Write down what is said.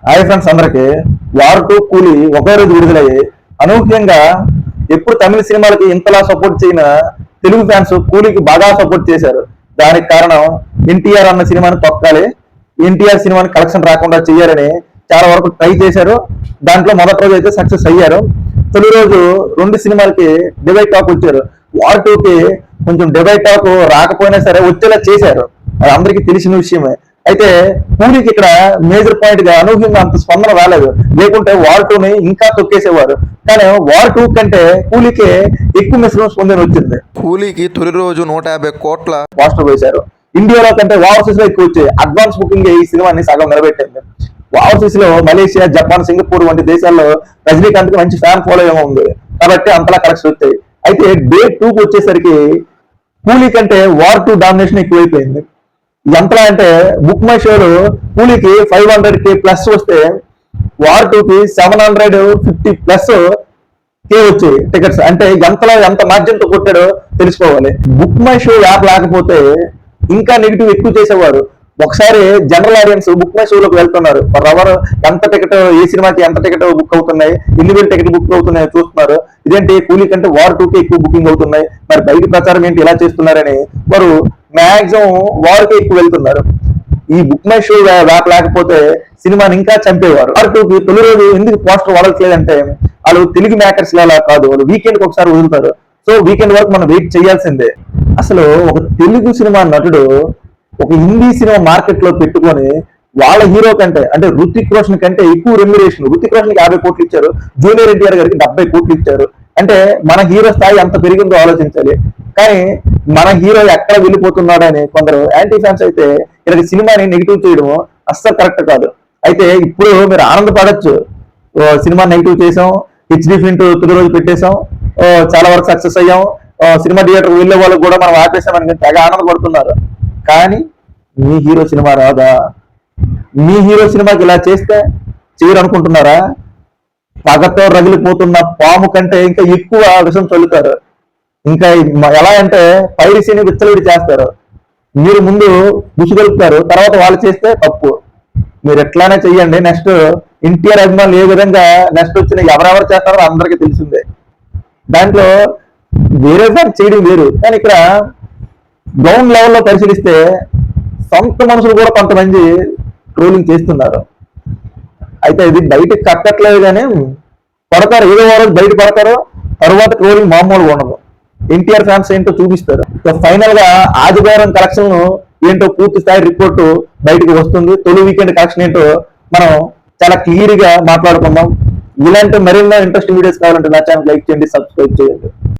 Hi friends అందరికి war 2 కూలీ ఒకే రోజు విడుదలయ్యి అనూహ్యంగా ఎప్పుడు తమిళ సినిమాలకి ఇంతలా సపోర్ట్ చేయన తెలుగు ఫ్యాన్స్ కూలీకి బాగా సపోర్ట్ చేశారు. దానికి కారణం ఎన్టీఆర్ అన్న సినిమాని తొక్కాలి, ఎన్టీఆర్ సినిమాని కలెక్షన్ రాకుండా చేయాలని చాలా వరకు ట్రై చేశారు. దాంట్లో మొదటి రోజు అయితే సక్సెస్ అయ్యారు. తొలి రోజు రెండు సినిమాలకి డివైడ్ టాక్ వచ్చారు. వార్ 2కి కొంచెం డివైడ్ టాక్ రాకపోయినా సరే వచ్చేలా చేశారు, అది అందరికీ తెలిసిన విషయమే. అయితే పూరికి ఇక్కడ మేజర్ పాయింట్ గా అనూహ్యంగా అంత స్పందన రాలేదు, లేకుంటే వార్ 2ని ఇంకా తొక్కేసేవారు. కానీ వార్ 2 కంటే కూలీకి ఎక్కువ మిశ్రమ స్పందన వచ్చింది. కూలీకి తొలి రోజు 150 కోట్ల పోస్టర్ వేశారు. ఇండియాలో కంటే ఓవర్సీస్ లో ఎక్కువ వచ్చాయి. అడ్వాన్స్ బుకింగ్ ఈ సినిమాని సగం నిలబెట్టింది. ఓవర్సీస్ లో మలేషియా, జపాన్, సింగపూర్ వంటి దేశాల్లో రజనీకాంత్ కి మంచి ఫ్యాన్ ఫాలోయింగ్ ఉంది కాబట్టి అంతలా కలెక్షన్ వచ్చాయి. అయితే డే 2కి వచ్చేసరికి కూలీ కంటే వార్ 2 డామినేషన్ ఎక్కువైపోయింది. ఎంతలా అంటే బుక్ మై షోలో కూలీకి 500K ప్లస్ వస్తే వార్ 2కి 750 ప్లస్ కే వచ్చాయి టికెట్స్. అంటే ఎంతలో ఎంత మార్జిన్ తో కొట్టాడో తెలుసుకోవాలి. బుక్ మై షో యాప్ లేకపోతే ఇంకా నెగిటివ్ ఎక్కువ చేసేవారు. ఒకసారి జనరల్ ఆడియన్స్ బుక్ మై షోలోకి వెళ్తున్నారు, ఎవరు ఎంత టికెట్, ఏ సినిమాకి ఎంత టికెట్ బుక్ అవుతున్నాయి, ఎన్ని వేలు టికెట్ బుక్ అవుతున్నాయో చూస్తున్నారు. ఇదేంటి కూలీ కంటే వార్ 2కి ఎక్కువ బుకింగ్ అవుతున్నాయి, మరి బయట ప్రచారం ఏంటి ఇలా చేస్తున్నారని వారు మాక్సిమం వార్కి ఎక్కువ వెళ్తున్నారు. ఈ బుక్ మై షో యాప్ లేకపోతే సినిమాని ఇంకా చంపేవారు. వార్ 2కి తొలి రోజు ఎందుకు పోస్టర్ వదలట్లేదంటే వాళ్ళు తెలుగు మేకర్స్ అలా కాదు, వాళ్ళు వీకెండ్కి ఒకసారి వదులుతారు. సో వీకెండ్ వరకు మనం వెయిట్ చేయాల్సిందే. అసలు ఒక తెలుగు సినిమా నటుడు ఒక హిందీ సినిమా మార్కెట్ లో పెట్టుకొని వాళ్ళ హీరో కంటే అంటే రుతిక్ రోషన్ కంటే ఎక్కువ రెమ్యురేషన్, రుతిక్ రోషన్ కి 50 కోట్లు ఇచ్చారు, జూనియర్ ఎన్టీఆర్ గారికి 70 కోట్లు ఇచ్చారు. అంటే మన హీరో స్థాయి ఎంత పెరిగిందో ఆలోచించాలి. కానీ మన హీరో ఎక్కడ వెళ్ళిపోతున్నాడని కొందరు యాంటీ ఫ్యాన్స్ అయితే ఇలాంటి సినిమాని నెగిటివ్ చేయడం అస్సలు కరెక్ట్ కాదు. అయితే ఇప్పుడు మీరు ఆనందపడచ్చు, సినిమా నెగిటివ్ చేసాం, హెచ్డి ప్రింట్ తొలి రోజు పెట్టేశాం, చాలా వరకు సక్సెస్ అయ్యాం, సినిమా థియేటర్ వెళ్ళే వాళ్ళకి కూడా మనం ఆపేసామని తెగ ఆనందపడుతున్నారు. కానీ మీ హీరో సినిమా రాదా? మీ హీరో సినిమాకి ఇలా చేస్తే చేయరనుకుంటున్నారా? పగతో రగిలిపోతున్న పాము కంటే ఇంకా ఎక్కువ విషం చల్లుతారు. ఇంకా ఎలా అంటే పైరసీని విచ్చలవిడి చేస్తారు. మీరు ముందు గుసుగలుపుతారు, తర్వాత వాళ్ళు చేస్తే తప్పు. మీరు ఎట్లానే చెయ్యండి. నెక్స్ట్ ఎన్టీఆర్ అభిమానులు ఏ విధంగా నెక్స్ట్ వచ్చిన ఎవరెవరు చేస్తారో అందరికీ తెలిసిందే. దాంట్లో వేరే సార్ చేయడం వేరు. కానీ ఇక్కడ గ్రౌండ్ లెవెల్లో పరిశీలిస్తే సొంత మనుషులు కూడా కొంతమంది ట్రోలింగ్ చేస్తున్నారు. అయితే ఇది బయటకు కట్టట్లేదు, కానీ పడతారు, ఏదో రోజు బయట పడతారు, తర్వాత ట్రోలింగ్ మామూలుగా ఉండదు. ఎన్టీఆర్ ఫ్యాన్స్ ఏంటో చూపిస్తారు. ఫైనల్ గా ఆదివారం కలెక్షన్ ఏంటో పూర్తి స్థాయి రిపోర్టు బయటకు వస్తుంది. తొలి వీకెండ్ కలెక్షన్ ఏంటో మనం చాలా క్లియర్ గా మాట్లాడుకుందాం. ఇలాంటి మరిన్నో ఇంట్రెస్టింగ్ వీడియోస్ కావాలంటే నా ఛానల్ లైక్ చేయండి, సబ్స్క్రైబ్ చేయండి.